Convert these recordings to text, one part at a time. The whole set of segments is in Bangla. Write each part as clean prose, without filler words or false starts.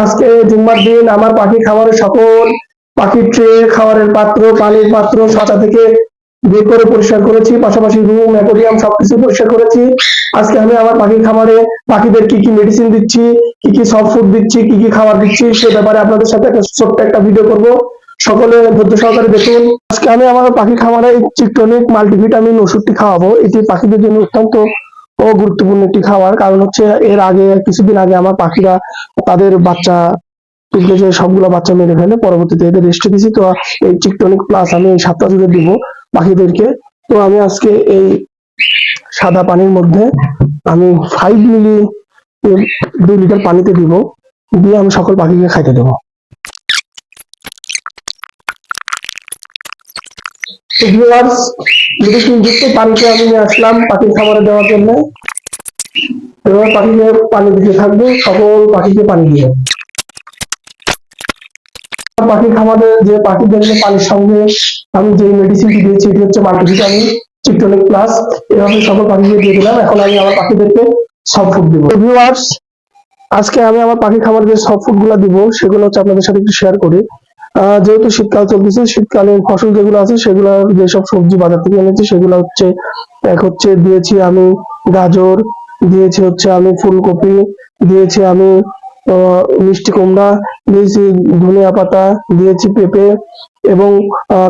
আজকে জুম্মার দিন আমার পাখি খাবারের সকল পাখির ট্রে, খাবারের পাত্র, পানির পাত্র ছাতা থেকে বের করে পরিষ্কার করেছি, পাশাপাশি রুম, অ্যাকোরিয়াম সবকিছু পরিষ্কার করেছি। আজকে আমি আমার পাখির খাবারে পাখিদের কি কি মেডিসিন দিচ্ছি, কি কি সফট ফুড দিচ্ছি, কি কি খাবার দিচ্ছি সে ব্যাপারে আপনাদের সাথে একটা ছোট্ট একটা ভিডিও করব। সকলে ধৈর্য সহকারে দেখুন। আজকে আমি আমার পাখির খাবারে চিকটনিক মাল্টিভিটামিন ওষুধটি খাওয়াবো। এটি পাখিদের জন্য অত্যন্ত গুরুত্বপূর্ণ একটি খাবার। কারণ হচ্ছে এর আগে কিছুদিন আগে আমার পাখিরা তাদের বাচ্চা তুলতে যে সবগুলো বাচ্চা মেরে ফেলে, পরবর্তীতে এদের রেস্টে দিছি। তো এই চিকটনিক প্লাস আমি এই সপ্তাহ জুড়ে দিব পাখিদেরকে। তো আমি আজকে এই সাদা পানির মধ্যে আমি 5 মিলি 2 লিটার পানিতে দিব, দিয়ে আমি সকল পাখিকে খাইতে দেবো। মেডিসিনযুক্ত পানিতে আমি নিয়ে আসলাম পাখির খাবারে দেওয়ার জন্য। এবার পাখিকে পানি দিতে থাকবো, সকল পাখিকে পানি দিয়ে পাখি খাবারে যে পাখিদের পানির সঙ্গে আমি যে মেডিসিনটি দিয়েছি এটি হচ্ছে মাল্টিভিটামিন চিকটনিক প্লাস। এভাবে সকল পাখিকে দিয়ে দিলাম। এখন আমি আমার পাখিদেরকে সফট ফুড দিব। ভিউয়ার্স, আজকে আমি আমার পাখি খাবার যে সফট ফুড গুলা দিব সেগুলো হচ্ছে আপনাদের সাথে একটু শেয়ার করি। যেহেতু শীতকাল চলতেছে, শীতকালীন ফসল যেগুলো আছে সেগুলো, যেসব সবজি বাজার থেকে এনেছি সেগুলো হচ্ছে, এক হচ্ছে দিয়েছি আমি গাজর, দিয়েছি হচ্ছে আমি ফুলকপি, দিয়েছি আমি মিষ্টি কুমড়া, দিয়েছি ধনিয়া পাতা, দিয়েছি পেঁপে, এবং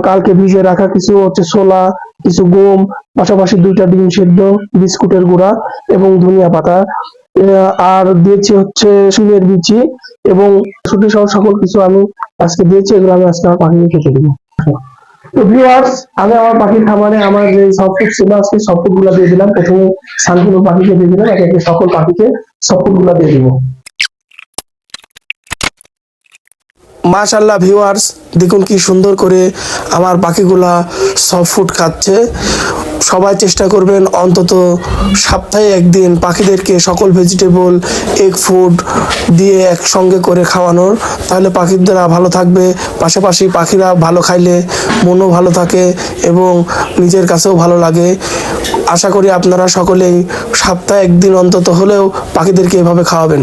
কালকে ভিজে রাখা কিছু হচ্ছে ছোলা, কিছু গম, পাশাপাশি 2টা ডিম সেদ্ধ, বিস্কুটের গুঁড়া এবং ধনিয়া পাতা, আর দিয়েছি হচ্ছে শিমের বিচি এবং ছুটি সহ সকল কিছু আমি আজকে দিয়েছি। এগুলো আমি আজকে আমার পাখিকে খেতে দিব। তো ভিউয়ার্স, আমি আমার পাখির খাবারে আমার যে সফটফুড ছিল আজকে সফটফুড গুলা দিয়ে দিলাম। প্রথমে সানগুলো পাখিকে দিয়ে দিলাম, একে একে সকল পাখিকে সফটফুড গুলা দিয়ে দিব। মাশাআল্লাহ ভিউয়ার্স, দেখুন কি সুন্দর করে আমার পাখিগুলা সফট ফুড খাচ্ছে। সবাই চেষ্টা করবেন অন্তত সপ্তাহে একদিন পাখিদেরকে সকল ভেজিটেবল, এগ ফুড দিয়ে একসঙ্গে করে খাওয়ানোর। তাহলে পাখিরা ভালো থাকবে, পাশাপাশি পাখিরা ভালো খাইলে মনও ভালো থাকে এবং নিজের কাছেও ভালো লাগে। আশা করি আপনারা সকলেই সপ্তাহে একদিন অন্তত হলেও পাখিদেরকে এভাবে খাওয়াবেন।